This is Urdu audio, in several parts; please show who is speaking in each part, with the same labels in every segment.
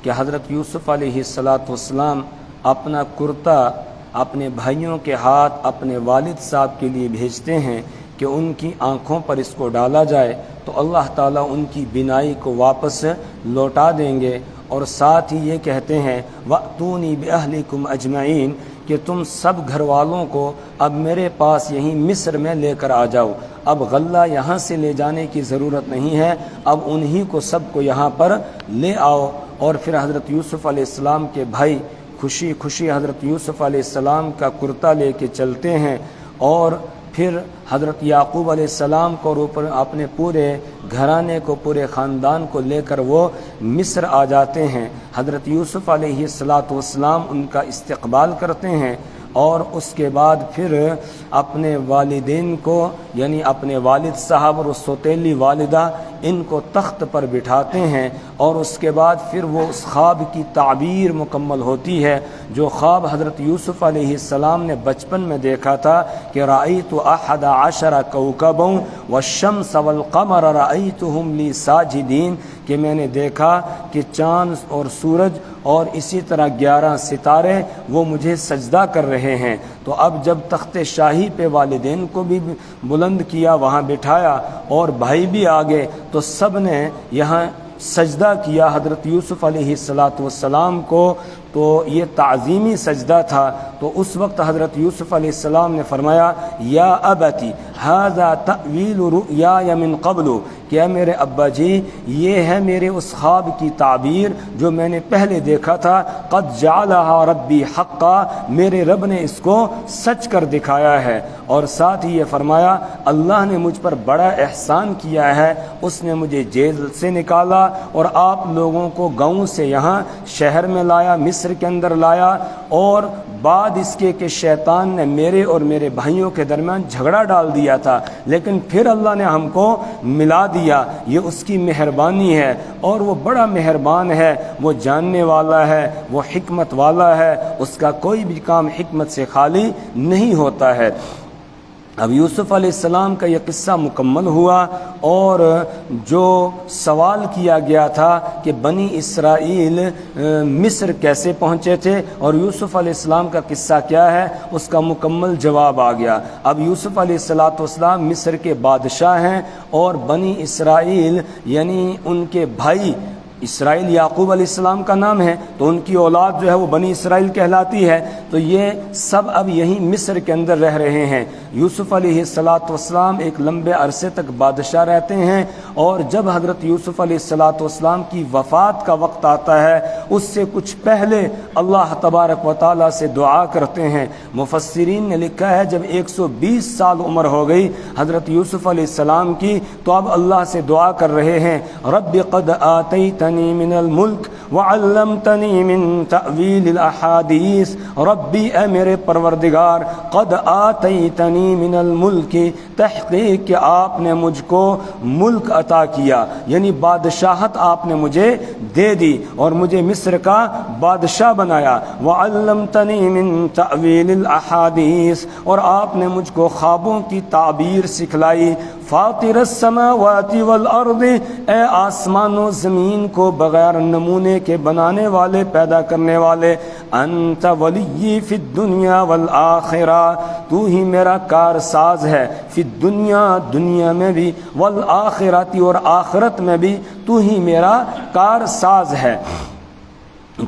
Speaker 1: کہ حضرت یوسف علیہ السلام اپنا کرتا اپنے بھائیوں کے ہاتھ اپنے والد صاحب کے لیے بھیجتے ہیں کہ ان کی آنکھوں پر اس کو ڈالا جائے تو اللہ تعالیٰ ان کی بینائی کو واپس لوٹا دیں گے، اور ساتھ ہی یہ کہتے ہیں وَأْتُونِي بِأَهْلِكُمْ أَجْمَعِينَ کہ تم سب گھر والوں کو اب میرے پاس یہیں مصر میں لے کر آ جاؤ، اب غلہ یہاں سے لے جانے کی ضرورت نہیں ہے، اب انہی کو سب کو یہاں پر لے آؤ۔ اور پھر حضرت یوسف علیہ السلام کے بھائی خوشی خوشی حضرت یوسف علیہ السلام کا کرتا لے کے چلتے ہیں، اور پھر حضرت یعقوب علیہ السلام کو اوپر اپنے پورے گھرانے کو پورے خاندان کو لے کر وہ مصر آ جاتے ہیں۔ حضرت یوسف علیہ السلام ان کا استقبال کرتے ہیں، اور اس کے بعد پھر اپنے والدین کو یعنی اپنے والد صاحب اور سوتیلی والدہ ان کو تخت پر بٹھاتے ہیں، اور اس کے بعد پھر وہ اس خواب کی تعبیر مکمل ہوتی ہے جو خواب حضرت یوسف علیہ السلام نے بچپن میں دیکھا تھا کہ رأیت 11 کوكبا والشمس والقمر رأیتهم لی ساجدین، کہ میں نے دیکھا کہ چاند اور سورج اور اسی طرح 11 ستارے وہ مجھے سجدہ کر رہے ہیں۔ تو اب جب تخت شاہی پہ والدین کو بھی بلند کیا، وہاں بٹھایا، اور بھائی بھی آگے، تو سب نے یہاں سجدہ کیا حضرت یوسف علیہ السلام کو، تو یہ تعظیمی سجدہ تھا۔ تو اس وقت حضرت یوسف علیہ السلام نے فرمایا یا ابتی ھذا تأویل رؤیای من قبل، کہ میرے ابا جی یہ ہے میرے اس خواب کی تعبیر جو میں نے پہلے دیکھا تھا، قد جعلها ربی حقا، میرے رب نے اس کو سچ کر دکھایا ہے۔ اور ساتھ ہی یہ فرمایا اللہ نے مجھ پر بڑا احسان کیا ہے، اس نے مجھے جیل سے نکالا اور آپ لوگوں کو گاؤں سے یہاں شہر میں لایا، مصر کے اندر لایا، اور بعد اس کے کہ شیطان نے میرے اور میرے بھائیوں کے درمیان جھگڑا ڈال دیا تھا، لیکن پھر اللہ نے ہم کو ملا دیا، یہ اس کی مہربانی ہے، اور وہ بڑا مہربان ہے، وہ جاننے والا ہے، وہ حکمت والا ہے، اس کا کوئی بھی کام حکمت سے خالی نہیں ہوتا ہے۔ اب یوسف علیہ السلام کا یہ قصہ مکمل ہوا، اور جو سوال کیا گیا تھا کہ بنی اسرائیل مصر کیسے پہنچے تھے اور یوسف علیہ السلام کا قصہ کیا ہے، اس کا مکمل جواب آ گیا۔ اب یوسف علیہ السلام مصر کے بادشاہ ہیں، اور بنی اسرائیل یعنی ان کے بھائی، اسرائیل یعقوب علیہ السلام کا نام ہے، تو ان کی اولاد جو ہے وہ بنی اسرائیل کہلاتی ہے، تو یہ سب اب یہیں مصر کے اندر رہ رہے ہیں۔ یوسف علیہ السلام ایک لمبے عرصے تک بادشاہ رہتے ہیں، اور جب حضرت یوسف علیہ السلام کی وفات کا وقت آتا ہے، اس سے کچھ پہلے اللہ تبارک و تعالیٰ سے دعا کرتے ہیں۔ مفسرین نے لکھا ہے جب 120 سال عمر ہو گئی حضرت یوسف علیہ السلام کی، تو اب اللہ سے دعا کر رہے ہیں رب قد آتیتنی من الملک وعلمتنی من تأویل الاحادیث، ربی اے میرے پروردگار، قد آتیتنی من الملک، تحقیق کہ آپ نے مجھ کو ملک عطا کیا، یعنی بادشاہت آپ نے مجھے دے دی اور مجھے مصر کا بادشاہ بنایا، وعلمتنی من تأویل الاحادیث، اور آپ نے مجھ کو خوابوں کی تعبیر سکھلائی، فاطر السماوات والارض، اے آسمان و زمین کو بغیر نمونے کے بنانے والے، پیدا کرنے والے، انت ولی فی الدنیا والآخرہ، تو ہی میرا کارساز ہے، فی الدنیا، دنیا میں بھی، والآخرۃ، اور آخرت میں بھی تو ہی میرا کارساز ہے۔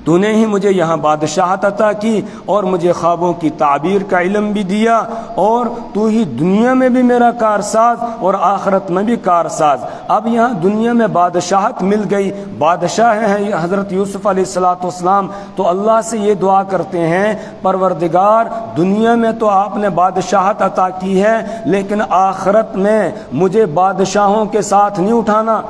Speaker 1: تو نے ہی مجھے یہاں بادشاہت عطا کی اور مجھے خوابوں کی تعبیر کا علم بھی دیا، اور تو ہی دنیا میں بھی میرا کارساز اور آخرت میں بھی کارساز۔ اب یہاں دنیا میں بادشاہت مل گئی، بادشاہ ہیں حضرت یوسف علیہ السلام، تو اللہ سے یہ دعا کرتے ہیں پروردگار دنیا میں تو آپ نے بادشاہت عطا کی ہے، لیکن آخرت میں مجھے بادشاہوں کے ساتھ نہیں اٹھانا،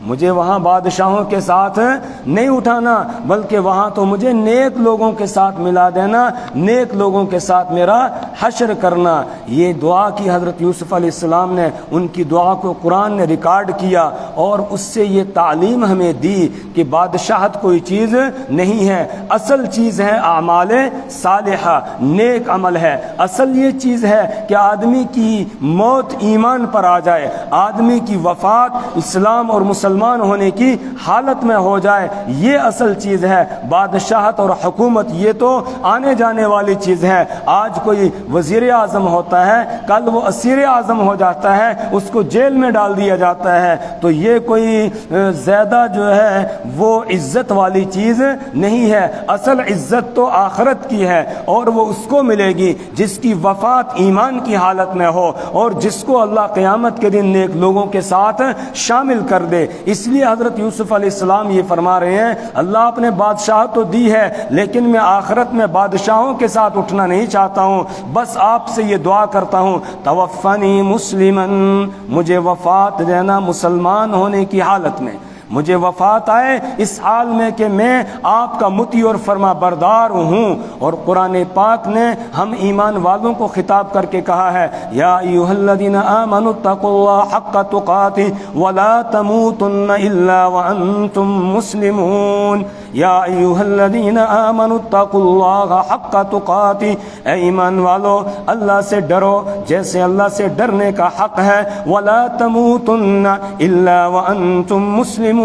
Speaker 1: مجھے وہاں بادشاہوں کے ساتھ نہیں اٹھانا، بلکہ وہاں تو مجھے نیک لوگوں کے ساتھ ملا دینا، نیک لوگوں کے ساتھ میرا حشر کرنا۔ یہ دعا کی حضرت یوسف علیہ السلام نے، ان کی دعا کو قرآن نے ریکارڈ کیا، اور اس سے یہ تعلیم ہمیں دی کہ بادشاہت کوئی چیز نہیں ہے، اصل چیز ہے اعمال صالحہ، نیک عمل ہے۔ اصل یہ چیز ہے کہ آدمی کی موت ایمان پر آ جائے، آدمی کی وفات اسلام اور مسلمان ہونے کی حالت میں ہو جائے، یہ اصل چیز ہے۔ بادشاہت اور حکومت یہ تو آنے جانے والی چیز ہے۔ آج کوئی وزیر اعظم ہوتا ہے، کل وہ اسیر اعظم ہو جاتا ہے، اس کو جیل میں ڈال دیا جاتا ہے، تو یہ کوئی زیادہ جو ہے وہ عزت والی چیز نہیں ہے۔ اصل عزت تو آخرت کی ہے، اور وہ اس کو ملے گی جس کی وفات ایمان کی حالت میں ہو، اور جس کو اللہ قیامت کے دن نیک لوگوں کے ساتھ شامل کر دے۔ اس لیے حضرت یوسف علیہ السلام یہ فرما رہے ہیں، اللہ آپ نے بادشاہت تو دی ہے، لیکن میں آخرت میں بادشاہوں کے ساتھ اٹھنا نہیں چاہتا ہوں، بس آپ سے یہ دعا کرتا ہوں، توفنی مسلمن، مجھے وفات دینا مسلمان ہونے کی حالت میں، مجھے وفات آئے اس حال میں کہ میں آپ کا مطیع اور فرما بردار ہوں۔ اور قرآن پاک نے ہم ایمان والوں کو خطاب کر کے کہا ہے، یا ایھا الذین آمنوا اتقوا اللہ حق تقاتہ ولا تموتن الا وانتم مسلمون۔ یا ایھا الذین آمنوا اتقوا اللہ حق تقاتہ، اے ایمان والو اللہ سے ڈرو جیسے اللہ سے ڈرنے کا حق ہے، ولا تموتن الا وانتم مسلمون،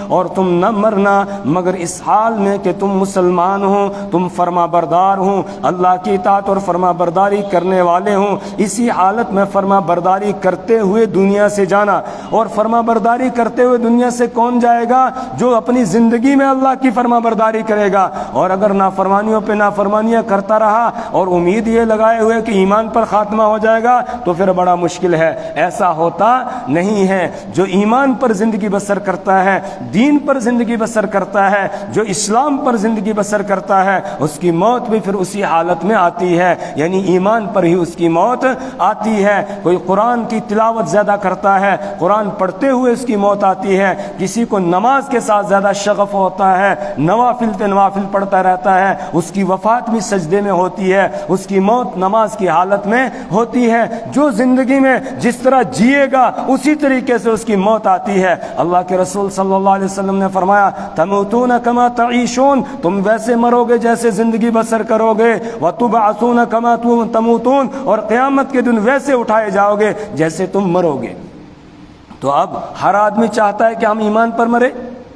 Speaker 1: اور تم نہ مرنا مگر اس حال میں کہ تم مسلمان ہو، تم فرما بردار ہو، اللہ کی اطاعت اور فرما برداری کرنے والے ہوں۔ اسی حالت میں فرما برداری کرتے ہوئے دنیا سے جانا، اور فرما برداری کرتے ہوئے دنیا سے کون جائے گا؟ جو اپنی زندگی میں اللہ کی فرما برداری کرے گا، اور اگر نافرمانیوں پہ نافرمانیاں کرتا رہا اور امید یہ لگائے ہوئے کہ ایمان پر خاتمہ ہو جائے گا تو پھر بڑا مشکل ہے۔ ایسا ہوتا نہیں ہے۔ جو ایمان پر زندگی بسر کرتا ہے، دین پر زندگی بسر کرتا ہے، جو اسلام پر زندگی بسر کرتا ہے، اس کی موت بھی پھر اسی حالت میں آتی ہے، یعنی ایمان پر ہی اس کی موت آتی ہے۔ کوئی قرآن کی تلاوت زیادہ کرتا ہے، قرآن پڑھتے ہوئے اس کی موت آتی ہے۔ کسی کو نماز کے ساتھ زیادہ شغف ہوتا ہے، نوافل پہ نوافل پڑھتا رہتا ہے، اس کی وفات بھی سجدے میں ہوتی ہے، اس کی موت نماز کی حالت میں ہوتی ہے۔ جو زندگی میں جس طرح جیے گا اسی طریقے سے اس کی موت آتی ہے۔ اللہ کے رسول صلی اللہ علیہ وسلم نے فرمایا، تموتون کما تعیشون، تم ویسے مرو گے جیسے زندگی بسر کرو گے، وتبعثون کما تموتون، اور قیامت کے دن ویسے اٹھائے جاؤ گے جیسے تم مرو گے۔ تو اب ہر آدمی چاہتا ہے کہ ہم ایمان پر مرے،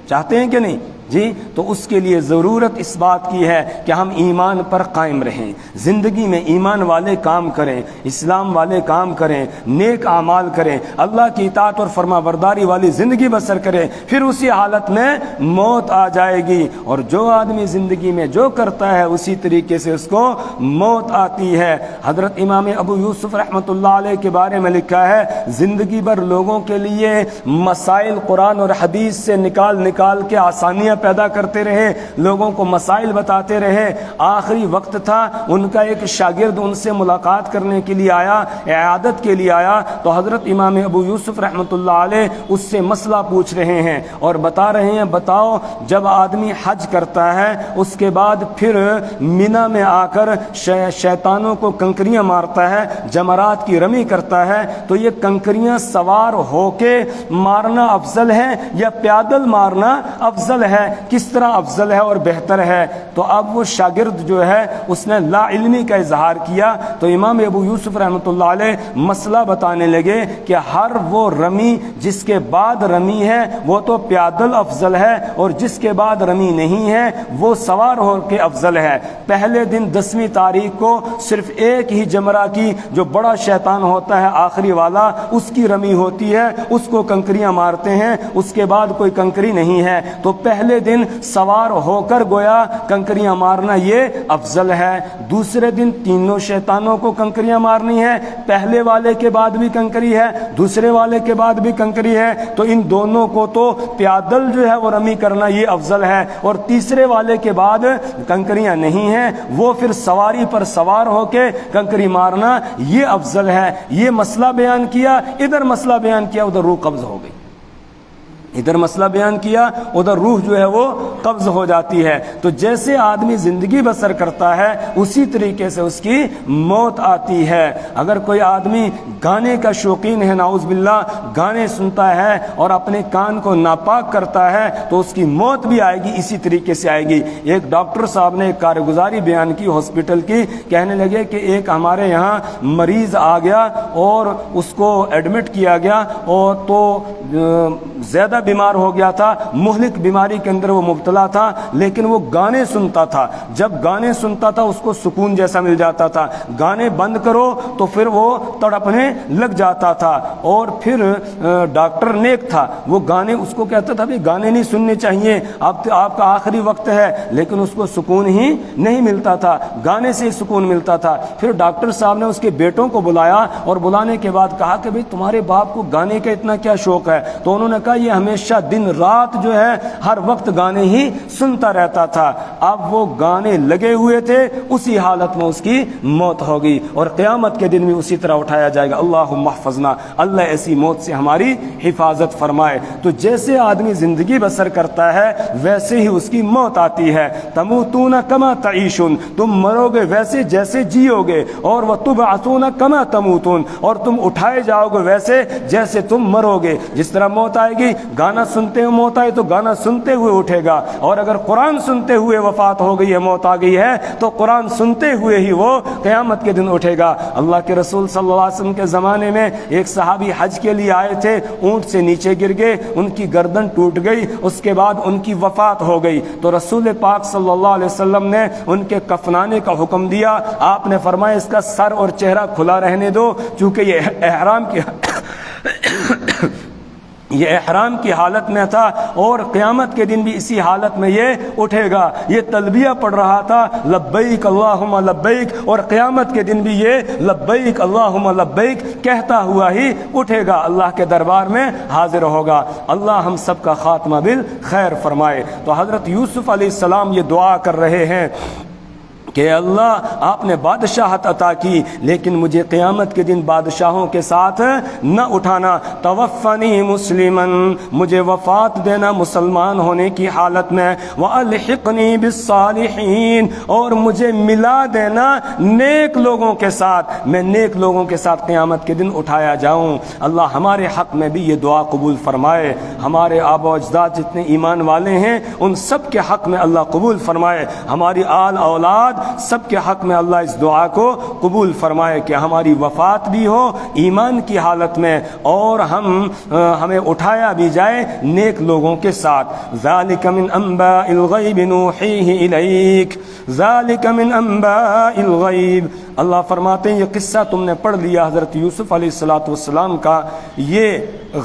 Speaker 1: چاہتے ہیں کہ نہیں؟ جی، تو اس کے لیے ضرورت اس بات کی ہے کہ ہم ایمان پر قائم رہیں، زندگی میں ایمان والے کام کریں، اسلام والے کام کریں، نیک اعمال کریں، اللہ کی اطاعت اور فرما برداری والی زندگی بسر کریں، پھر اسی حالت میں موت آ جائے گی۔ اور جو آدمی زندگی میں جو کرتا ہے اسی طریقے سے اس کو موت آتی ہے۔ حضرت امام ابو یوسف رحمۃ اللہ علیہ کے بارے میں لکھا ہے، زندگی بھر لوگوں کے لیے مسائل قرآن اور حدیث سے نکال کے آسانیاں پیدا کرتے رہے، لوگوں کو مسائل بتاتے رہے۔ آخری وقت تھا، ان کا ایک شاگرد ان سے ملاقات کرنے کے لیے آیا، اعادت کے لیے آیا، تو حضرت امام ابو یوسف رحمۃ اللہ علیہ اس سے مسئلہ پوچھ رہے ہیں اور بتا رہے ہیں، بتاؤ جب آدمی حج کرتا ہے اس کے بعد پھر مینا میں آ کر شیطانوں کو کنکریاں مارتا ہے، جمرات کی رمی کرتا ہے، تو یہ کنکریاں سوار ہو کے مارنا افضل ہے یا پیادل مارنا افضل ہے؟ کس طرح افضل ہے اور بہتر ہے؟ تو اب وہ شاگرد جو ہے اس نے لا علمی کا اظہار کیا، تو امام ابو یوسف رحمۃ اللہ علیہ مسئلہ بتانے لگے کہ ہر وہ رمی جس کے بعد رمی ہے وہ تو پیادل افضل ہے، اور جس کے بعد رمی نہیں ہے وہ سوار ہو کے افضل ہے۔ پہلے دن 10ویں تاریخ کو صرف ایک ہی جمرہ کی، جو بڑا شیطان ہوتا ہے آخری والا، اس کی رمی ہوتی ہے، اس کو کنکریاں مارتے ہیں، اس کے بعد کوئی کنکری نہیں ہے۔ تو پہلے دن سوار ہو کر گویا کنکریاں مارنا یہ افضل ہے، دوسرے دن تینوں شیطانوں کو کنکریاں مارنی ہے، پہلے والے کے بعد بھی کنکری ہے، دوسرے والے کے بعد بھی کنکری ہے، تو ان دونوں کو تو پیادل جو ہے وہ رمی کرنا یہ افضل ہے، اور تیسرے والے کے بعد کنکریاں نہیں ہیں، وہ پھر سواری پر سوار ہو کے کنکری مارنا یہ افضل ہے۔ یہ مسئلہ بیان کیا، ادھر مسئلہ بیان کیا، ادھر روح قبض ہو گئی۔ ادھر مسئلہ بیان کیا، ادھر روح جو ہے وہ قبض ہو جاتی ہے۔ تو جیسے آدمی زندگی بسر کرتا ہے اسی طریقے سے اس کی موت آتی ہے۔ اگر کوئی آدمی گانے کا شوقین ہے، نعوذ باللہ، گانے سنتا ہے اور اپنے کان کو ناپاک کرتا ہے تو اس کی موت بھی آئے گی، اسی طریقے سے آئے گی۔ ایک ڈاکٹر صاحب نے ایک کارگزاری بیان کی ہاسپٹل کی، کہنے لگے کہ ایک ہمارے یہاں مریض آ گیا اور اس کو ایڈمٹ کیا گیا، اور تو زیادہ بیمار ہو گیا تھا، مہلک بیماری کے اندر وہ مبتلا تھا، لیکن وہ گانے سنتا تھا۔ جب گانے سنتا تھا اس کو سکون جیسا مل جاتا تھا، گانے بند کرو تو پھر وہ تڑپنے لگ جاتا تھا۔ اور پھر ڈاکٹر نیک تھا، وہ گانے اس کو کہتا تھا بھی گانے نہیں سننے چاہیے، آپ کا آخری وقت ہے، لیکن اس کو سکون ہی نہیں ملتا تھا، گانے سے سکون ملتا تھا۔ پھر ڈاکٹر صاحب نے اس کے بیٹوں کو بلایا اور بلانے کے بعد کہا کہ بھئی تمہارے باپ کو گانے کا اتنا کیا شوق ہے؟ تو انہوں نے کہا یہ ہمیشہ دن رات جو ہے ہر وقت گانے ہی سنتا رہتا تھا۔ اب وہ گانے لگے ہوئے تھے، اسی حالت میں اس کی موت ہوگی، اور قیامت کے دن بھی اسی طرح اٹھایا جائے گا۔ اللہم احفظنا، اللہ ایسی موت سے ہماری حفاظت فرمائے۔ تو جیسے آدمی زندگی بسر کرتا ہے ویسے ہی اس کی موت آتی ہے۔ تموتون کما تعیشون، تم مرو گے ویسے جیسے جیو گے، اور وتبعثون کما تموتون، اور تم اٹھائے جاؤ گے ویسے جیسے تم مرو گے۔ جس طرح موت آئے گی، گانا سنتے ہوئے موت آئے تو گانا سنتے ہوئے اٹھے گا، اور اگر قرآن سنتے ہوئے وفات ہو گئی ہے، موت آ گئی ہے، تو قرآن سنتے ہوئے ہی وہ قیامت کے دن اٹھے گا۔ اللہ کے رسول صلی اللہ علیہ وسلم کے زمانے میں ایک صحابی حج کے لیے آئے تھے، اونٹ سے نیچے گر گئے، ان کی گردن ٹوٹ گئی، اس کے بعد ان کی وفات ہو گئی۔ تو رسول پاک صلی اللہ علیہ وسلم نے ان کے کفنانے کا حکم دیا۔ آپ نے فرمایا اس کا سر اور چہرہ کھلا رہنے دو، چونکہ یہ احرام کی حالت میں تھا، اور قیامت کے دن بھی اسی حالت میں یہ اٹھے گا۔ یہ تلبیہ پڑھ رہا تھا، لبیک اللہم لبیک، اور قیامت کے دن بھی یہ لبیک اللہم لبیک کہتا ہوا ہی اٹھے گا، اللہ کے دربار میں حاضر ہوگا۔ اللہ ہم سب کا خاتمہ بالخیر فرمائے۔ تو حضرت یوسف علیہ السلام یہ دعا کر رہے ہیں کہ اللہ آپ نے بادشاہت عطا کی، لیکن مجھے قیامت کے دن بادشاہوں کے ساتھ نہ اٹھانا۔ توفنی مسلمن، مجھے وفات دینا مسلمان ہونے کی حالت میں، والحقنی بالصالحین، اور مجھے ملا دینا نیک لوگوں کے ساتھ، میں نیک لوگوں کے ساتھ قیامت کے دن اٹھایا جاؤں۔ اللہ ہمارے حق میں بھی یہ دعا قبول فرمائے، ہمارے آبا و اجداد جتنے ایمان والے ہیں ان سب کے حق میں اللہ قبول فرمائے، ہماری آل اولاد سب کے حق میں اللہ اس دعا کو قبول فرمائے کہ ہماری وفات بھی ہو ایمان کی حالت میں، اور ہمیں اٹھایا بھی جائے نیک لوگوں کے ساتھ۔ ذالک من انباء الغیب نوحیہ الیک، ذالک من انباء الغیب۔ اللہ فرماتے ہیں یہ قصہ تم نے پڑھ لیا حضرت یوسف علیہ السلام کا، یہ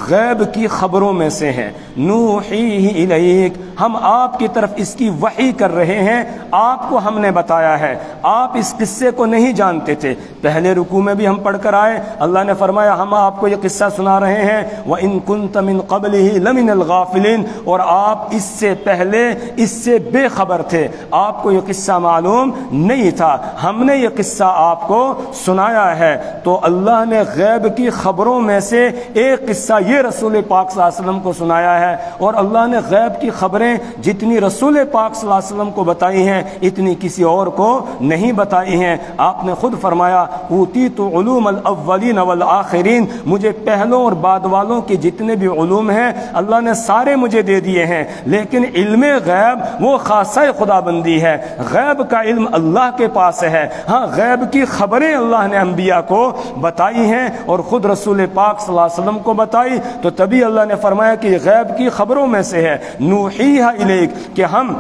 Speaker 1: غیب کی خبروں میں سے ہے۔ نوحیہ الیک، ہم آپ کی طرف اس کی وحی کر رہے ہیں، آپ کو ہم نے بتایا ہے، آپ اس قصے کو نہیں جانتے تھے۔ پہلے رکوع میں بھی ہم پڑھ کر آئے، اللہ نے فرمایا ہم آپ کو یہ قصہ سنا رہے ہیں، وَإِن كُنْتَ مِن قَبْلِهِ لَمِنَ الْغَافِلِينَ، اور آپ اس سے پہلے اس سے بے خبر تھے، آپ کو یہ قصہ معلوم نہیں تھا، ہم نے یہ قصہ آپ کو سنایا ہے۔ تو اللہ نے غیب کی خبروں میں سے ایک قصہ یہ رسول پاک صلی اللہ علیہ وسلم کو سنایا ہے، اور اللہ نے غیب کی خبریں جتنی رسول پاک صلی اللہ علیہ وسلم کو بتائی ہیں اتنی کسی اور کو نہیں بتائی ہیں۔ آپ نے خود فرمایا اوتیت علوم الاولین والآخرین، مجھے پہلوں اور بعد والوں کے جتنے بھی علوم ہیں اللہ نے سارے مجھے دے دیے ہیں، لیکن علم غیب وہ خاصہ خدا بندی ہے، غیب کا علم اللہ کے پاس ہے۔ ہاں غیب کی خبریں اللہ نے انبیاء کو بتائی ہیں اور خود رسول پاک صلی اللہ علیہ وسلم کو بتائی، تو تبھی اللہ نے فرمایا کہ غیب کی خبروں میں سے ہے، نوحیہ الیک، کہ ہم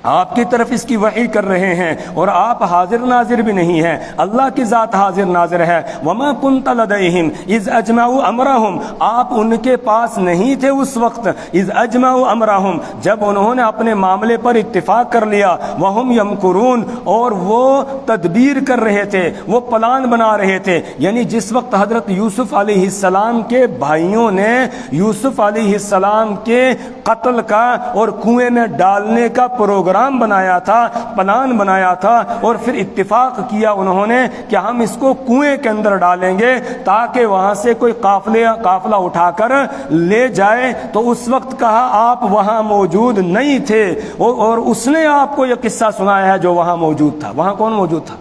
Speaker 1: آپ کی طرف اس کی وحی کر رہے ہیں، اور آپ حاضر ناظر بھی نہیں ہیں، اللہ کی ذات حاضر ناظر ہے۔ وما كنت لديهم اذ اجمعوا امرهم، آپ ان کے پاس نہیں تھے اس وقت، اذ اجمعوا امرهم، جب انہوں نے اپنے معاملے پر اتفاق کر لیا، وهم يمكرون، اور وہ تدبیر کر رہے تھے، وہ پلان بنا رہے تھے۔ یعنی جس وقت حضرت یوسف علیہ السلام کے بھائیوں نے یوسف علیہ السلام کے قتل کا اور کنویں میں ڈالنے کا پروگرام پروگرام بنایا تھا، پلان بنایا تھا، اور پھر اتفاق کیا انہوں نے کہ ہم اس کو کنویں کے اندر ڈالیں گے تاکہ وہاں سے کوئی قافلہ اٹھا کر لے جائے۔ تو اس وقت کہا آپ وہاں موجود نہیں تھے، اور اس نے آپ کو یہ قصہ سنایا ہے جو وہاں موجود تھا۔ وہاں کون موجود تھا؟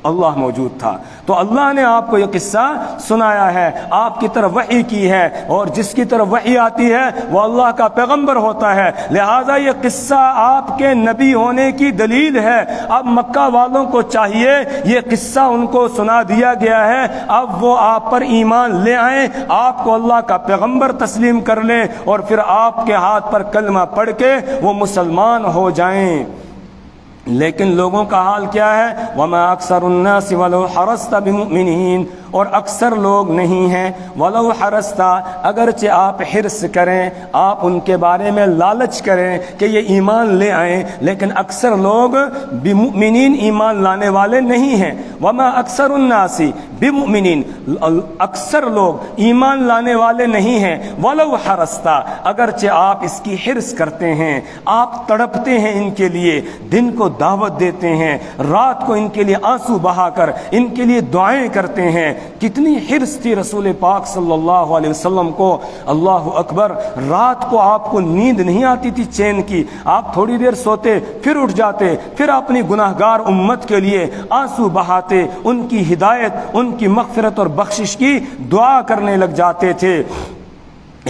Speaker 1: اللہ موجود تھا۔ تو اللہ نے آپ کو یہ قصہ سنایا ہے، آپ کی طرف وحی کی ہے، اور جس کی طرف وحی آتی ہے وہ اللہ کا پیغمبر ہوتا ہے، لہذا یہ قصہ آپ کے نبی ہونے کی دلیل ہے۔ اب مکہ والوں کو چاہیے، یہ قصہ ان کو سنا دیا گیا ہے، اب وہ آپ پر ایمان لے آئیں، آپ کو اللہ کا پیغمبر تسلیم کر لیں، اور پھر آپ کے ہاتھ پر کلمہ پڑھ کے وہ مسلمان ہو جائیں۔ لیکن لوگوں کا حال کیا ہے؟ وَمَا أَكْثَرُ النَّاسِ وَلَوْ حَرَصْتَ بِمُؤْمِنِينَ، اور اکثر لوگ نہیں ہیں۔ وَلَوْ حَرَصْتَ، اگرچہ آپ حرص کریں، آپ ان کے بارے میں لالچ کریں کہ یہ ایمان لے آئیں، لیکن اکثر لوگ بِمُؤْمِنِينَ ایمان لانے والے نہیں ہیں۔ وَمَا أَكْثَرُ النَّاسِ بِمُؤْمِنِينَ، اکثر لوگ ایمان لانے والے نہیں ہیں۔ وَلَوْ حَرَصْتَ، اگرچہ آپ اس کی حرص کرتے ہیں، آپ تڑپتے ہیں ان کے لیے، دن کو دعوت دیتے ہیں، رات کو ان کے لیے آنسو بہا کر ان کے لیے دعائیں کرتے ہیں۔ کتنی حرص تھی رسول پاک صلی اللہ علیہ وسلم کو، اللہ اکبر۔ رات کو آپ کو نیند نہیں آتی تھی چین کی، آپ تھوڑی دیر سوتے پھر اٹھ جاتے، پھر اپنی گناہگار امت کے لیے آنسو بہاتے، ان کی ہدایت، ان کی مغفرت اور بخشش کی دعا کرنے لگ جاتے تھے۔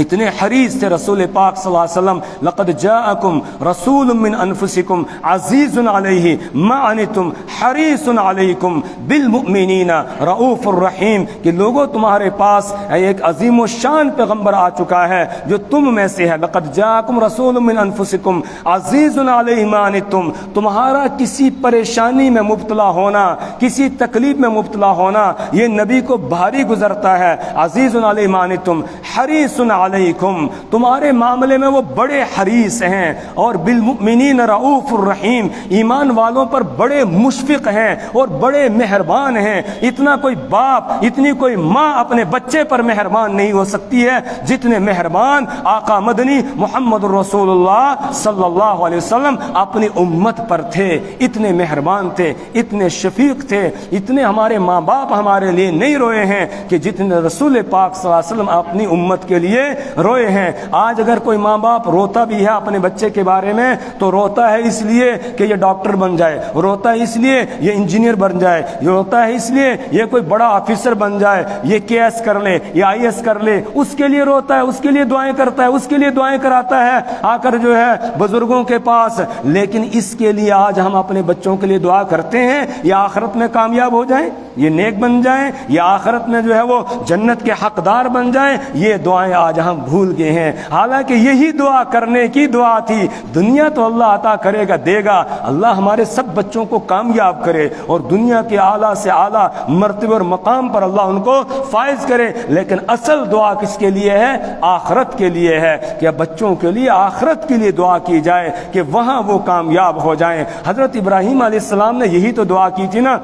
Speaker 1: اتنے حریص تھے رسول پاک صلی اللہ علیہ وسلم۔ لقد جاءکم رسول من انفسکم عزیز علیہ ما عنتم حریص علیکم بالمؤمنین رؤوف الرحیم، کہ لوگوں تمہارے پاس ایک عظیم الشان پیغمبر آ چکا ہے جو تم میں سے ہے۔ لقد جاءکم رسول من انفسکم عزیز علیہ ما عنتم، تمہارا کسی پریشانی میں مبتلا ہونا، کسی تکلیف میں مبتلا ہونا یہ نبی کو بھاری گزرتا ہے۔ عزیز علیہ ما عنتم حریص علیکم، تمہارے معاملے میں وہ بڑے حریص ہیں، اور بالمؤمنین رؤوف الرحیم، ایمان والوں پر بڑے مشفق ہیں اور بڑے مہربان ہیں۔ اتنا کوئی باپ، اتنی کوئی ماں اپنے بچے پر مہربان نہیں ہو سکتی ہے جتنے مہربان آقا مدنی محمد رسول اللہ صلی اللہ علیہ وسلم اپنی امت پر تھے۔ اتنے مہربان تھے، اتنے شفیق تھے، اتنے ہمارے ماں باپ ہمارے لیے نہیں روئے ہیں کہ جتنے رسول پاک صلی اللہ علیہ وسلم اپنی امت کے لیے روئے ہیں۔ آج اگر کوئی ماں باپ روتا بھی ہے اپنے بچے کے بارے میں تو روتا ہے اس لیے کہ یہ ڈاکٹر بن جائے، روتا ہے اس لیے یہ انجینئر بن جائے، یہ روتا ہے اس لیے یہ کوئی بڑا آفیسر بن جائے، یہ KS کر لے، یہ IAS کر لے، اس کے لیے روتا ہے، اس کے لیے دعائیں کرتا ہے، اس کے لیے دعائیں کراتا ہے آ کر جو ہے بزرگوں کے پاس۔ لیکن اس کے لیے آج ہم اپنے بچوں کے لیے دعا کرتے ہیں یہ آخرت میں کامیاب ہو جائیں، یہ نیک بن جائیں، یہ آخرت میں جو ہے وہ جنت کے حقدار بن جائیں، یہ دعائیں آج ہم بھول گئے ہیں۔ حالانکہ یہی دعا کرنے کی دعا تھی۔ دنیا تو اللہ عطا کرے گا، دے گا، اللہ ہمارے سب بچوں کو کامیاب کرے اور دنیا کے اعلیٰ سے اعلیٰ مرتبے اور مقام پر اللہ ان کو فائز کرے، لیکن اصل دعا کس کے لیے ہے؟ آخرت کے لیے ہے، کہ بچوں کے لیے آخرت کے لیے دعا کی جائے کہ وہاں وہ کامیاب ہو جائیں۔ حضرت ابراہیم علیہ السلام نے یہی تو دعا کی تھی نا،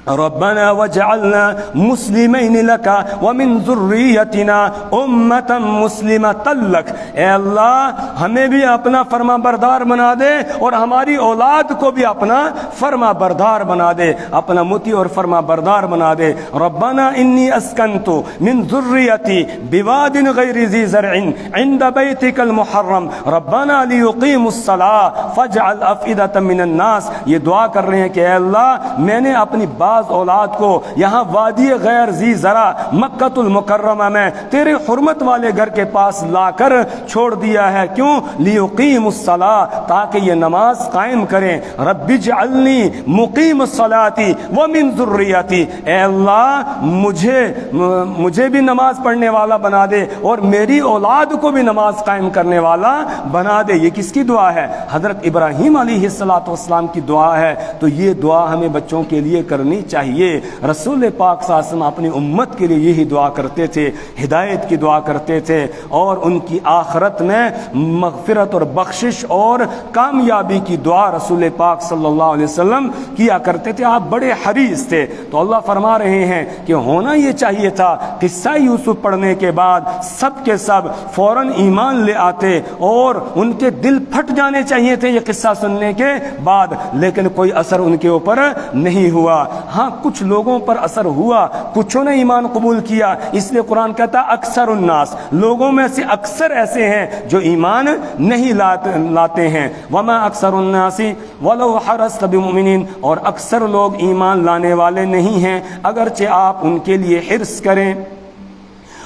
Speaker 1: ربنا وجعلنا مسلمین لک ومن ذریتنا امۃ مسلمۃ لک، اے اللہ ہمیں بھی اپنا فرما بردار بنا دے اور ہماری اولاد کو بھی اپنا فرما بردار بنا دے، اپنا مطیع اور فرما بردار بنا دے۔ ربنا انی اسکنت من ذریتی بواد غیر ذی زرع عند بیتک المحرم ربنا لیقیموا الصلاۃ فاجعل افئدۃ من الناس، یہ دعا کر رہے ہیں کہ اے اللہ میں نے اپنی اولاد کو یہاں وادی غیر ذی زرع مکۃ المکرمہ میں تیرے حرمت والے گھر کے پاس لا کر چھوڑ دیا ہے، کیوں؟ لیقیم الصلاۃ، تاکہ یہ نماز قائم کریں۔ رب اجعلنی مقیم الصلاۃ ومن ذریتی، اے اللہ مجھے بھی نماز پڑھنے والا بنا دے اور میری اولاد کو بھی نماز قائم کرنے والا بنا دے۔ یہ کس کی دعا ہے؟ حضرت ابراہیم علیہ الصلوۃ والسلام کی دعا ہے۔ تو یہ دعا ہمیں بچوں کے لیے کرنی چاہیے۔ رسول پاک صلی اللہ علیہ وسلم اپنی امت کے لیے یہی دعا کرتے تھے، ہدایت کی دعا کرتے تھے، اور ان کی آخرت میں مغفرت اور بخشش اور کامیابی کی دعا رسول پاک صلی اللہ علیہ وسلم کیا کرتے تھے۔ آپ بڑے حریص تھے۔ تو اللہ فرما رہے ہیں کہ ہونا یہ چاہیے تھا، قصہ یوسف پڑھنے کے بعد سب کے سب فوراً ایمان لے آتے اور ان کے دل پھٹ جانے چاہیے تھے یہ قصہ سننے کے بعد، لیکن کوئی اثر ان کے اوپر نہیں ہوا۔ ہاں کچھ لوگوں پر اثر ہوا، کچھوں نے ایمان قبول کیا، اس لیے قرآن کہتا ہے اکثر الناس، لوگوں میں سے اکثر ایسے ہیں جو ایمان نہیں لاتے ہیں۔ وما اکثر الناس ولو حرصت بمؤمنین، اور اکثر لوگ ایمان لانے والے نہیں ہیں اگرچہ آپ ان کے لیے حرص کریں۔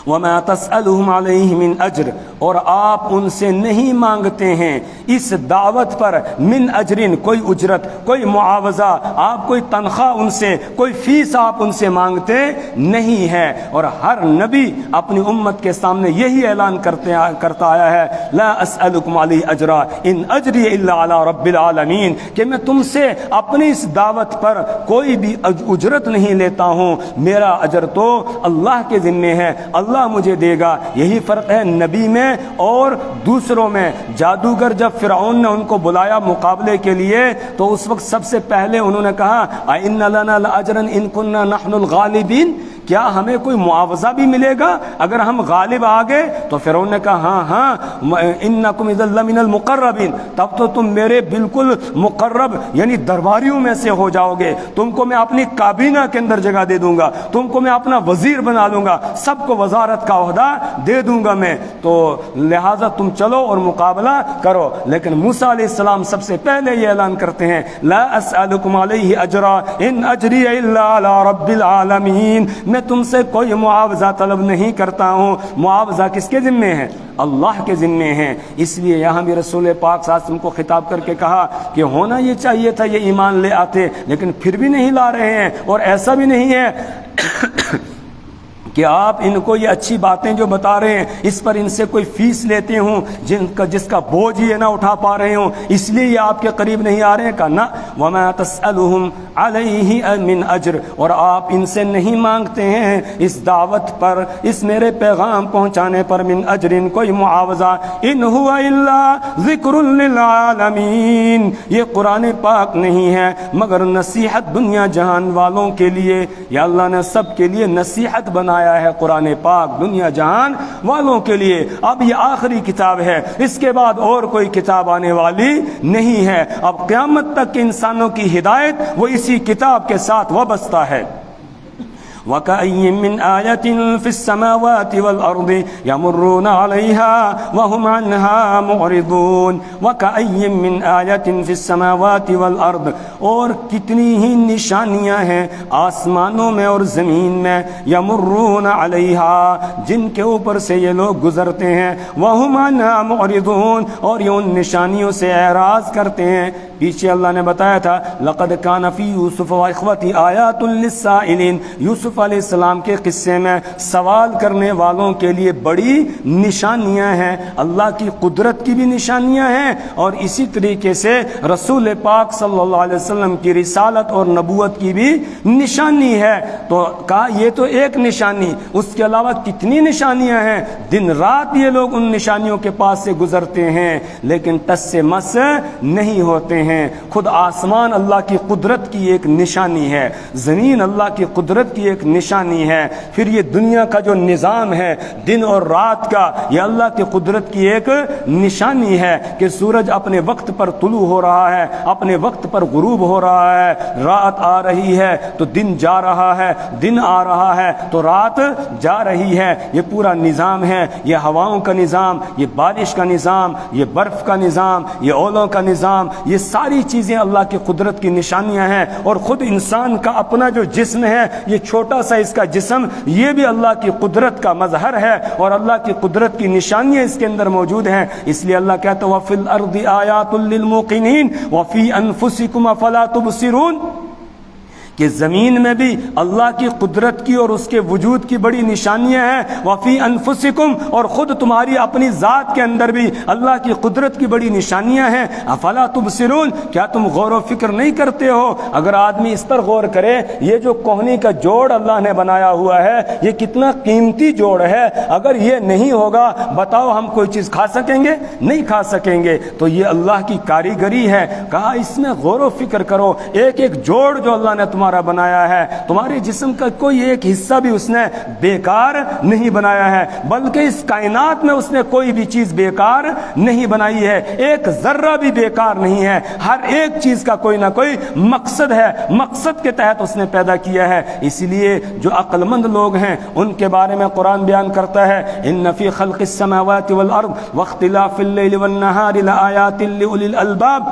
Speaker 1: وما تسألهم علیہ من اجر، اور آپ ان سے نہیں مانگتے ہیں اس دعوت پر من اجرن، کوئی اجرت، کوئی معاوضہ، آپ کوئی تنخواہ ان سے، کوئی فیس آپ ان سے مانگتے نہیں ہے۔ اور ہر نبی اپنی امت کے سامنے یہی اعلان کرتا آیا ہے، لا اسألکم علیہ اجرا ان اجری الا علی رب العالمین، کہ میں تم سے اپنی اس دعوت پر کوئی بھی اجرت نہیں لیتا ہوں، میرا اجر تو اللہ کے ذمے ہے، اللہ مجھے دے گا۔ یہی فرق ہے نبی میں اور دوسروں میں۔ جادوگر جب فرعون نے ان کو بلایا مقابلے کے لیے تو اس وقت سب سے پہلے انہوں نے کہا اَإِنَّ لَنَا لَأَجْرًا إِن كُنَّا نَحْنُ الْغَالِبِينَ، کیا ہمیں کوئی معاوضہ بھی ملے گا اگر ہم غالب آ گئے؟ تو فرعون نے کہا ہاں انکم اذا لمن المقربین، تب تو تم میرے بالکل مقرب یعنی درباریوں میں سے ہو جاؤ گے، تم کو میں اپنی کابینہ کے اندر جگہ دے دوں گا، تم کو میں اپنا وزیر بنا لوں گا، سب کو وزارت کا عہدہ دے دوں گا میں، تو لہٰذا تم چلو اور مقابلہ کرو۔ لیکن موسیٰ علیہ السلام سب سے پہلے یہ اعلان کرتے ہیں لا اسألکم علیہ اجرا ان اجری الا علی رب العالمین، میں تم سے کوئی معاوضہ طلب نہیں کرتا ہوں۔ معاوضہ کس کے ذمے ہے؟ اللہ کے ذمے ہیں۔ اس لیے یہاں بھی رسول پاک صلی اللہ علیہ وسلم کو خطاب کر کے کہا کہ ہونا یہ چاہیے تھا یہ ایمان لے آتے، لیکن پھر بھی نہیں لا رہے ہیں، اور ایسا بھی نہیں ہے کہ آپ ان کو یہ اچھی باتیں جو بتا رہے ہیں اس پر ان سے کوئی فیس لیتے ہوں جس کا بوجھ یہ نہ اٹھا پا رہے ہوں، اس لیے یہ آپ کے قریب نہیں آ رہے ہیں۔ کہا نہ، وما تسألهم علیہ من اجر، اور آپ ان سے نہیں مانگتے ہیں اس دعوت پر، اس میرے پیغام پہنچانے پر من اجرن کوئی معاوضہ، ان هو الا ذکر للعالمین، یہ قرآن پاک نہیں ہے مگر نصیحت دنیا جہان والوں کے لیے۔ یا اللہ نے سب کے لیے نصیحت بنایا ہے قرآن پاک، دنیا جہان والوں کے لیے۔ اب یہ آخری کتاب ہے، اس کے بعد اور کوئی کتاب آنے والی نہیں ہے۔ اب قیامت تک کے انسانوں کی ہدایت وہ اسی کتاب کے ساتھ وابستہ ہے۔ وَكَأَيٍّ مِّنْ آيَةٍ فِي السَّمَاوَاتِ وَالْأَرْضِ يَمُرُّونَ عَلَيْهَا وَهُمْ عَنْهَا مُعْرِضُونَ وَكَأَيٍّ مِّنْ آيَةٍ فِي السَّمَاوَاتِ وَالْأَرْضِ، اور کتنی ہی نشانیاں ہیں آسمانوں میں اور زمین میں، يَمُرُّونَ عَلَيْهَا، جن کے اوپر سے یہ لوگ گزرتے ہیں، وَهُمْ عَنْهَا مُعْرِضُونَ، اور یہ ان نشانیوں سے اعراض کرتے ہیں۔ پیچھے اللہ نے بتایا تھا لقد كان في يوسف واخوته آيات للسائلين، یوسف علیہ السلام کے قصے میں سوال کرنے والوں کے لیے بڑی نشانیاں ہیں، اللہ کی قدرت کی بھی نشانیاں ہیں، اور اسی طریقے سے رسول پاک صلی اللہ علیہ وسلم کی رسالت اور نبوت کی بھی نشانی ہے۔ تو کہا یہ تو ایک نشانی، اس کے علاوہ کتنی نشانیاں ہیں، دن رات یہ لوگ ان نشانیوں کے پاس سے گزرتے ہیں لیکن ٹس سے مس نہیں ہوتے ہیں۔ خود آسمان اللہ کی قدرت کی ایک نشانی ہے، زمین اللہ کی قدرت کی ایک نشانی ہے، پھر یہ دنیا کا جو نظام ہے دن اور رات کا، یہ اللہ کی قدرت کی ایک نشانی ہے کہ سورج اپنے وقت پر طلوع ہو رہا ہے، اپنے وقت پر غروب ہو رہا ہے، رات آ رہی ہے تو دن جا رہا ہے، دن آ رہا ہے تو رات جا رہی ہے۔ یہ پورا نظام ہے، یہ ہواؤں کا نظام، یہ بارش کا نظام، یہ برف کا نظام، یہ اولوں کا نظام، یہ ساری چیزیں اللہ کی قدرت کی نشانیاں ہیں۔ اور خود انسان کا اپنا جو جسم ہے، یہ چھوٹا سا اس کا جسم، یہ بھی اللہ کی قدرت کا مظہر ہے اور اللہ کی قدرت کی نشانیاں اس کے اندر موجود ہیں۔ اس لیے اللہ کہتا ہے وَفِي الْأَرْضِ آيَاتٌ لِّلْمُوقِنِينَ وَفِي أَنفُسِكُمْ أَفَلَا تُبْصِرُونَ، کہ زمین میں بھی اللہ کی قدرت کی اور اس کے وجود کی بڑی نشانیاں ہیں، وفی انفسکم، اور خود تمہاری اپنی ذات کے اندر بھی اللہ کی قدرت کی بڑی نشانیاں ہیں، افلا تبصرون، کیا تم غور و فکر نہیں کرتے ہو؟ اگر آدمی اس پر غور کرے، یہ جو کوہنی کا جوڑ اللہ نے بنایا ہوا ہے یہ کتنا قیمتی جوڑ ہے، اگر یہ نہیں ہوگا بتاؤ ہم کوئی چیز کھا سکیں گے؟ نہیں کھا سکیں گے۔ تو یہ اللہ کی کاریگری ہے، کہا اس میں غور و فکر کرو، ایک ایک جوڑ جو اللہ نے تمہارا بنایا ہے، تمہارے جسم کا کوئی ایک حصہ بھی اس نے بیکار نہیں بنایا ہے، بلکہ اس کائنات میں اس نے کوئی بھی چیز بیکار نہیں بنائی ہے، ایک ذرہ بھی بیکار نہیں ہے، ہر ایک چیز کا کوئی نہ کوئی مقصد ہے، مقصد کے تحت اس نے پیدا کیا ہے۔ اسی لیے جو عقل مند لوگ ہیں ان کے بارے میں قرآن بیان کرتا ہے، ان فی خلق السماوات والارض واختلاف اللیل والنہار لآیات لأولی الالباب،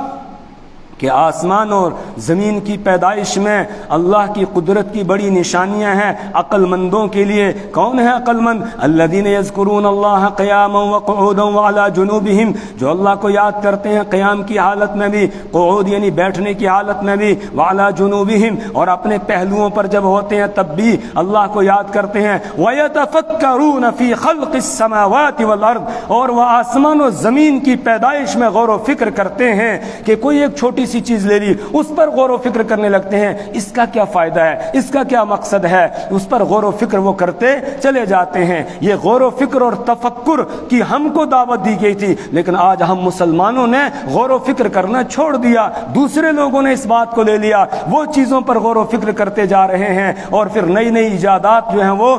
Speaker 1: کہ آسمان اور زمین کی پیدائش میں اللہ کی قدرت کی بڑی نشانیاں ہیں عقل مندوں کے لیے۔ کون ہے عقل مند؟ الذین یذکرون اللہ قیاما وقعودا وعلی جنوبہم، جو اللہ کو یاد کرتے ہیں قیام کی حالت میں بھی، قعود یعنی بیٹھنے کی حالت میں بھی، وعلی جنوبہم، اور اپنے پہلوؤں پر جب ہوتے ہیں تب بھی اللہ کو یاد کرتے ہیں، ویتفکرون فی خلق السماوات والارض، اور وہ آسمان و زمین کی پیدائش میں غور و فکر کرتے ہیں کہ کوئی ایک چھوٹی سی چیز لے لی اس پر غور و فکر کرنے لگتے ہیں، اس کا کیا فائدہ ہے، اس کا کیا مقصد ہے، اس پر غور و فکر وہ کرتے چلے جاتے ہیں۔ یہ غور و فکر اور تفکر کی ہم کو دعوت دی گئی تھی، لیکن آج ہم مسلمانوں نے غور و فکر کرنا چھوڑ دیا، دوسرے لوگوں نے اس بات کو لے لیا، وہ چیزوں پر غور و فکر کرتے جا رہے ہیں، اور پھر نئی نئی ایجادات جو ہیں وہ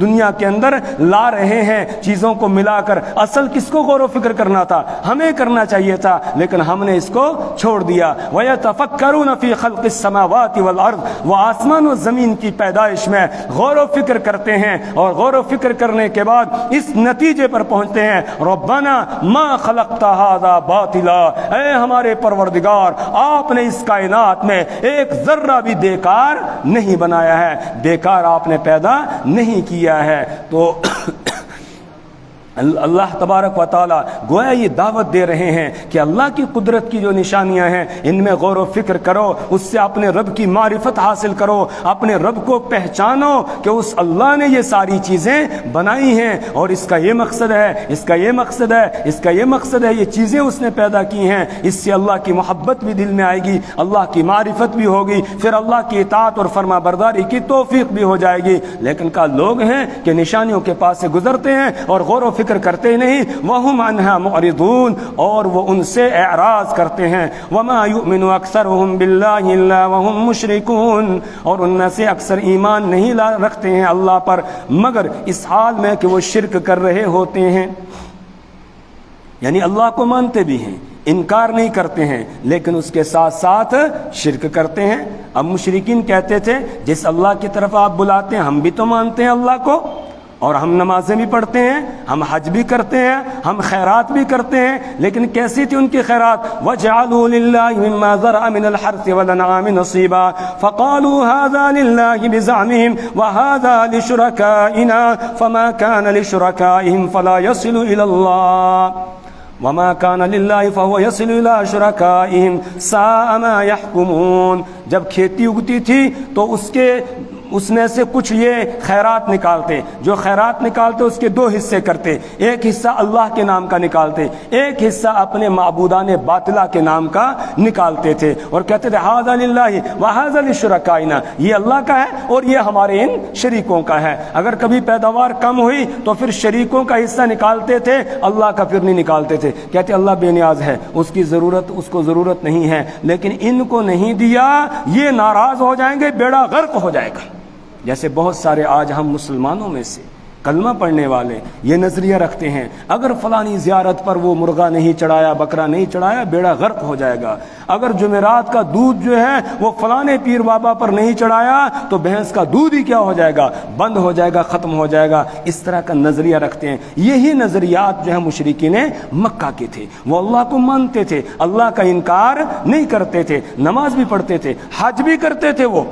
Speaker 1: دنیا کے اندر لا رہے ہیں چیزوں کو ملا کر۔ اصل کس کو غور و فکر کرنا تھا؟ ہمیں کرنا چاہیے تھا، لیکن ہم نے اس کو چھوڑ دیا۔ وَيَتَفَكَّرُونَ فِي خَلْقِ السَّمَاوَاتِ وَالْأَرْضِ، وہ آسمان و زمین کی پیدائش میں غور و فکر کرتے ہیں، اور غور و فکر کرنے کے بعد اس نتیجے پر پہنچتے ہیں، رَبَّنَا مَا خَلَقْتَ هَذَا بَاطِلًا، اے ہمارے پروردگار آپ نے اس کائنات میں ایک ذرہ بھی بیکار نہیں بنایا ہے، بیکار آپ نے پیدا نہیں کیا ہے۔ تو اللہ تبارک و تعالیٰ گویا یہ دعوت دے رہے ہیں کہ اللہ کی قدرت کی جو نشانیاں ہیں ان میں غور و فکر کرو، اس سے اپنے رب کی معرفت حاصل کرو، اپنے رب کو پہچانو کہ اس اللہ نے یہ ساری چیزیں بنائی ہیں، اور اس کا یہ مقصد ہے، اس کا یہ مقصد ہے، اس کا یہ مقصد ہے، یہ چیزیں اس نے پیدا کی ہیں۔ اس سے اللہ کی محبت بھی دل میں آئے گی، اللہ کی معرفت بھی ہوگی، پھر اللہ کی اطاعت اور فرما برداری کی توفیق بھی ہو جائے گی۔ لیکن کا لوگ ہیں کہ نشانیوں کے پاس سے گزرتے ہیں اور غور و فکر کرتے ہی نہیں، وَهُمْ عَنْهَا مُعْرِضُونَ، اور وہ ان سے اعراض کرتے ہیں۔ وَمَا يُؤْمِنُ أَكْثَرُهُمْ بِاللَّهِ إِلَّا وَهُمْ مُشْرِكُونَ، اور ان میں سے اکثر ایمان نہیں رکھتے ہیں اللہ پر مگر اس حال میں کہ وہ شرک کر رہے ہوتے ہیں، یعنی اللہ کو مانتے بھی ہیں، انکار نہیں کرتے ہیں، لیکن اس کے ساتھ ساتھ شرک کرتے ہیں۔ اب مشرکین کہتے تھے جس اللہ کی طرف آپ بلاتے ہیں ہم بھی تو مانتے ہیں اللہ کو، اور ہم نمازیں بھی پڑھتے ہیں، ہم حج بھی کرتے ہیں، ہم خیرات بھی کرتے ہیں، لیکن کیسی تھی ان کی خیرات؟ وَجَعَلُوا لِلَّهِ مِمَّا ذَرَأَ مِنَ الْحَرْثِ وَالْأَنْعَامِ نَصِيبًا فَقَالُوا هَذَا لِلَّهِ بِزَعْمِهِمْ وَهَذَا لِشُرَكَائِنَا فَمَا كَانَ لِشُرَكَائِهِمْ فَلَا يَصِلُ إِلَى اللَّهِ وَمَا كَانَ لِلَّهِ فَهُوَ يَصِلُ إِلَى شُرَكَائِهِمْ سَاءَ مَا يَحْكُمُونَ۔ جب کھیتی اگتی تھی تو اس میں سے کچھ یہ خیرات نکالتے، جو خیرات نکالتے اس کے دو حصے کرتے، ایک حصہ اللہ کے نام کا نکالتے، ایک حصہ اپنے معبودان باطلہ کے نام کا نکالتے تھے، اور کہتے تھے ھذا للہ وھذا لشرکائنا، یہ اللہ کا ہے اور یہ ہمارے ان شریکوں کا ہے۔ اگر کبھی پیداوار کم ہوئی تو پھر شریکوں کا حصہ نکالتے تھے، اللہ کا پھر نہیں نکالتے تھے، کہتے اللہ بے نیاز ہے، اس کو ضرورت نہیں ہے، لیکن ان کو نہیں دیا، یہ ناراض ہو جائیں گے، بیڑا غرق ہو جائے گا۔ جیسے بہت سارے آج ہم مسلمانوں میں سے کلمہ پڑھنے والے یہ نظریہ رکھتے ہیں اگر فلانی زیارت پر وہ مرغا نہیں چڑھایا، بکرا نہیں چڑھایا، بیڑا غرق ہو جائے گا، اگر جمعرات کا دودھ جو ہے وہ فلانے پیر بابا پر نہیں چڑھایا تو بھینس کا دودھ ہی کیا ہو جائے گا، بند ہو جائے گا، ختم ہو جائے گا۔ اس طرح کا نظریہ رکھتے ہیں۔ یہی نظریات جو ہے مشرکین مکہ کے تھے، وہ اللہ کو مانتے تھے، اللہ کا انکار نہیں کرتے تھے، نماز بھی پڑھتے تھے، حج بھی کرتے تھے وہ،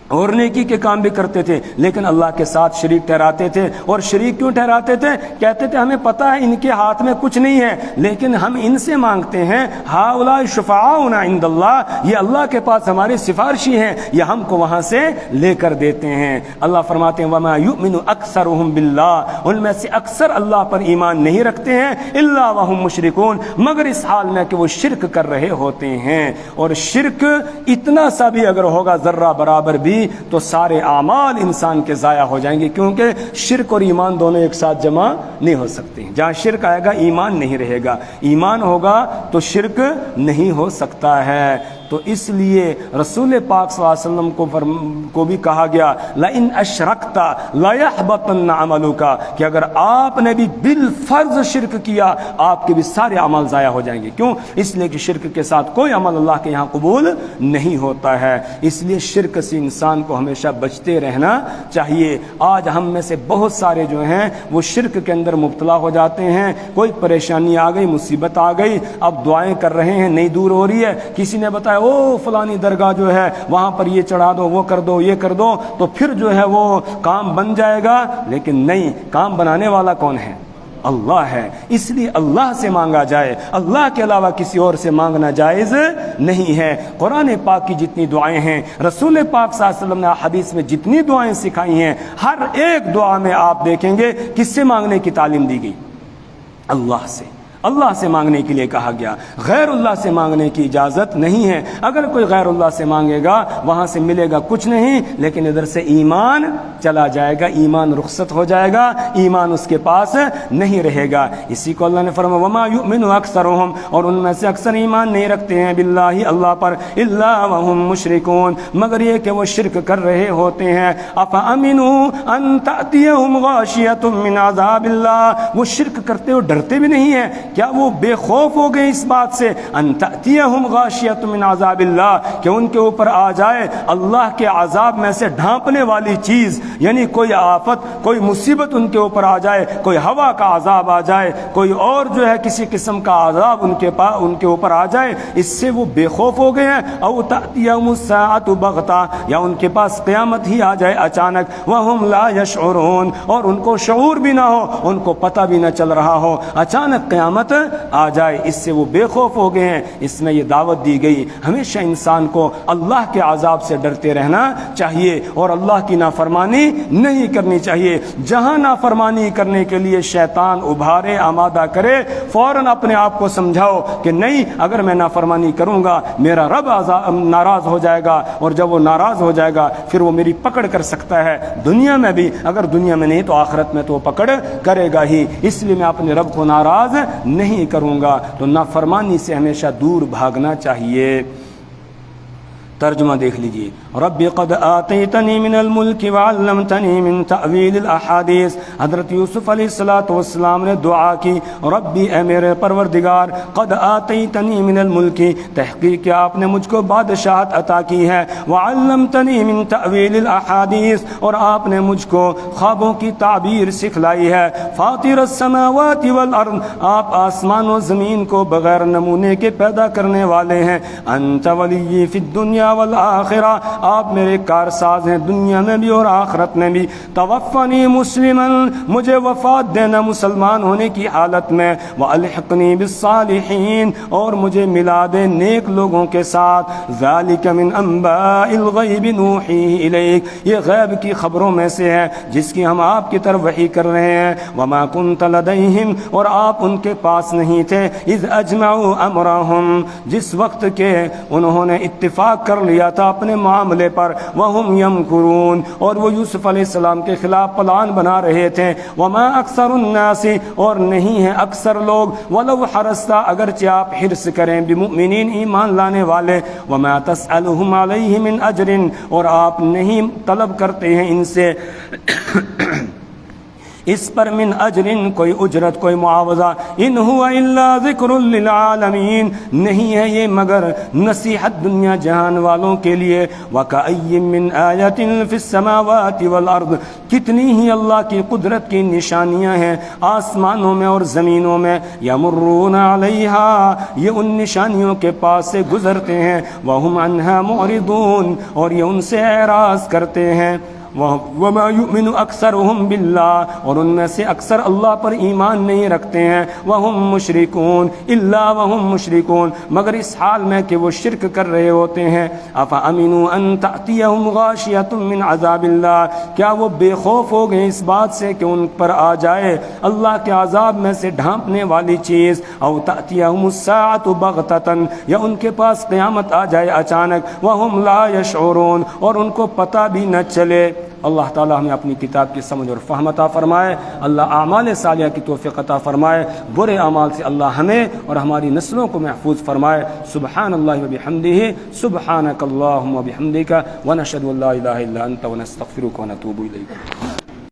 Speaker 1: اور نیکی کے کام بھی کرتے تھے، لیکن اللہ کے ساتھ شریک ٹھہراتے تھے۔ اور شریک کیوں ٹھہراتے تھے؟ کہتے تھے ہمیں پتہ ہے ان کے ہاتھ میں کچھ نہیں ہے، لیکن ہم ان سے مانگتے ہیں، ہؤلاء شفعاؤنا عند اللہ، یہ اللہ کے پاس ہماری سفارشی ہیں، یہ ہم کو وہاں سے لے کر دیتے ہیں۔ اللہ فرماتے ہیں وما یؤمن اکثرهم باللہ، ان میں سے اکثر اللہ پر ایمان نہیں رکھتے ہیں، الا وهم مشرکون، مگر اس حال میں کہ وہ شرک کر رہے ہوتے ہیں۔ اور شرک اتنا سا بھی اگر ہوگا ذرہ برابر بھی تو سارے اعمال انسان کے ضائع ہو جائیں گے، کیونکہ شرک اور ایمان دونوں ایک ساتھ جمع نہیں ہو سکتے۔ جہاں شرک آئے گا ایمان نہیں رہے گا، ایمان ہوگا تو شرک نہیں ہو سکتا ہے۔ تو اس لیے رسول پاک صلی اللہ علیہ وسلم کو بھی کہا گیا لئن اشرکت لیحبطن عملک، کہ اگر آپ نے بھی بالفرض شرک کیا آپ کے بھی سارے عمل ضائع ہو جائیں گے۔ کیوں؟ اس لیے کہ شرک کے ساتھ کوئی عمل اللہ کے یہاں قبول نہیں ہوتا ہے۔ اس لیے شرک سے انسان کو ہمیشہ بچتے رہنا چاہیے۔ آج ہم میں سے بہت سارے جو ہیں وہ شرک کے اندر مبتلا ہو جاتے ہیں، کوئی پریشانی آ گئی، مصیبت آ گئی، اب دعائیں کر رہے ہیں نہیں دور ہو رہی ہے، کسی نے بتایا او فلانی درگاہ جو ہے وہاں پر یہ چڑھا دو، وہ کر دو، یہ کر دو، تو پھر جو ہے وہ کام بن جائے گا، لیکن نہیں، کام بنانے والا کون ہے؟ اللہ ہے۔ اس لیے اللہ سے مانگا جائے، اللہ کے علاوہ کسی اور سے مانگنا جائز نہیں ہے۔ قرآن پاک کی جتنی دعائیں ہیں، رسول پاک صلی اللہ علیہ وسلم نے حدیث میں جتنی دعائیں سکھائی ہیں، ہر ایک دعا میں آپ دیکھیں گے کس سے مانگنے کی تعلیم دی گئی؟ اللہ سے۔ اللہ سے مانگنے کے لیے کہا گیا، غیر اللہ سے مانگنے کی اجازت نہیں ہے۔ اگر کوئی غیر اللہ سے مانگے گا وہاں سے ملے گا کچھ نہیں، لیکن ادھر سے ایمان چلا جائے گا، ایمان رخصت ہو جائے گا، ایمان اس کے پاس نہیں رہے گا۔ اسی کو اللہ نے فرمایا وما یؤمن اکثرهم، اور ان میں سے اکثر ایمان نہیں رکھتے ہیں باللہ، اللہ پر، الا وهم مشرکون، مگر یہ کہ وہ شرک کر رہے ہوتے ہیں۔ افامنوا ان تأتیهم غاشیۃ من عذاب اللہ، وہ شرک کرتے ہو ڈرتے بھی نہیں ہیں، کیا وہ بے خوف ہو گئے اس بات سے ان تأتیہم غاشیۃ من عذاب اللہ، کہ ان کے اوپر آ جائے اللہ کے عذاب میں سے ڈھانپنے والی چیز، یعنی کوئی آفت، کوئی مصیبت ان کے اوپر آ جائے، کوئی ہوا کا عذاب آ جائے، کوئی اور جو ہے کسی قسم کا عذاب ان کے اوپر آ جائے، اس سے وہ بے خوف ہو گئے ہیں۔ او تأتیہم الساعۃ بغتہ، یا ان کے پاس قیامت ہی آ جائے اچانک، وہم لا یشعرون، اور ان کو شعور بھی نہ ہو، ان کو پتہ بھی نہ چل رہا ہو، اچانک قیامت آ جائے، اس سے وہ بے خوف ہو گئے ہیں۔ اس میں یہ دعوت دی گئی ہمیشہ انسان کو اللہ کے عذاب سے ڈرتے رہنا چاہیے اور اللہ کی نافرمانی نہیں کرنی چاہیے۔ جہاں نافرمانی کرنے کے لیے شیطان ابھارے، آمادہ کرے، فوراً اپنے آپ کو سمجھاؤ کہ نہیں، اگر میں نافرمانی کروں گا میرا رب ناراض ہو جائے گا، اور جب وہ ناراض ہو جائے گا پھر وہ میری پکڑ کر سکتا ہے، دنیا میں بھی، اگر دنیا میں نہیں تو آخرت میں تو وہ پکڑ کرے گا ہی۔ اس لیے میں اپنے رب کو ناراض نہیں کروں گا۔ تو نافرمانی سے ہمیشہ دور بھاگنا چاہیے۔ ترجمہ دیکھ لیجئے، رب قد آتیتنی من الملک وعلمتنی من تعویل الاحادیث، حضرت یوسف علیہ السلام نے دعا کی، ربی اے میرے پروردگار، قد آتیتنی من الملک، تحقیق کہ آپ نے مجھ کو بادشاہت عطا کی ہے، وعلمتنی من تعویل الاحادیث، اور آپ نے مجھ کو خوابوں کی تعبیر سکھلائی ہے، فاطر السماوات والارض، آپ آسمان و زمین کو بغیر نمونے کے پیدا کرنے والے ہیں، انت ولی فی الدنیا والآخرہ، آپ میرے کارساز ہیں دنیا میں بھی اور آخرت میں بھی، توفنی مسلما، مجھے وفات دینا مسلمان ہونے کی حالت میں، والحقنی بالصالحین، اور مجھے ملا دے نیک لوگوں کے ساتھ، ذالک من انباء الغیب نوحیہ الیک، یہ غیب کی خبروں میں سے ہے جس کی ہم آپ کی طرف وحی کر رہے ہیں، وما کنت لدیہم، اور آپ ان کے پاس نہیں تھے، اذ اجمعوا امرہم، جس وقت کے انہوں نے اتفاق کر لیا تھا اپنے معاملے پر، وہم یمکرون، اور وہ یوسف علیہ السلام کے خلاف پلان بنا رہے تھے، وما اکثر الناس، اور نہیں ہیں اکثر لوگ، ولو حرصت، اگرچہ آپ حرص کریں، بمؤمنین، ایمان لانے والے، وما تسألهم علیہ من اجر، اور آپ نہیں طلب کرتے ہیں ان سے اس پر من اجرن کوئی اجرت کوئی معاوضہ ان ہوا الا ذکر للعالمین نہیں ہے یہ مگر نصیحت دنیا جہان والوں کے لیے وکأی من آیت فی السماوات والارض کتنی ہی اللہ کی قدرت کی نشانیاں ہیں آسمانوں میں اور زمینوں میں یمرون علیہا یہ ان نشانیوں کے پاس سے گزرتے ہیں وہم عنہا معرضون اور یہ ان سے اعراض کرتے ہیں وما یؤمن اکثرهم باللہ اور ان میں سے اکثر اللہ پر ایمان نہیں رکھتے ہیں وہم مشرکون الا وہم مشرکون مگر اس حال میں کہ وہ شرک کر رہے ہوتے ہیں افامنوا ان تأتیہم غاشیۃ من عذاب اللہ کیا وہ بے خوف ہو گئے اس بات سے کہ ان پر آ جائے اللہ کے عذاب میں سے ڈھانپنے والی چیز او تأتیہم الساعۃ بغتۃ یا ان کے پاس قیامت آ جائے اچانک وہم لا یشعرون اور ان کو پتہ بھی نہ چلے اللہ تعالی ہمیں اپنی کتاب کی سمجھ اور فہم عطا فرمائے اللہ اعمال صالحہ کی توفیق عطا فرمائے برے اعمال سے اللہ ہمیں اور ہماری نسلوں کو محفوظ فرمائے سبحان اللہ و بحمدہ سبحانک اللہم و بحمدک ونشہد ان لا الہ الا انت ونستغفرک ونتوب الیک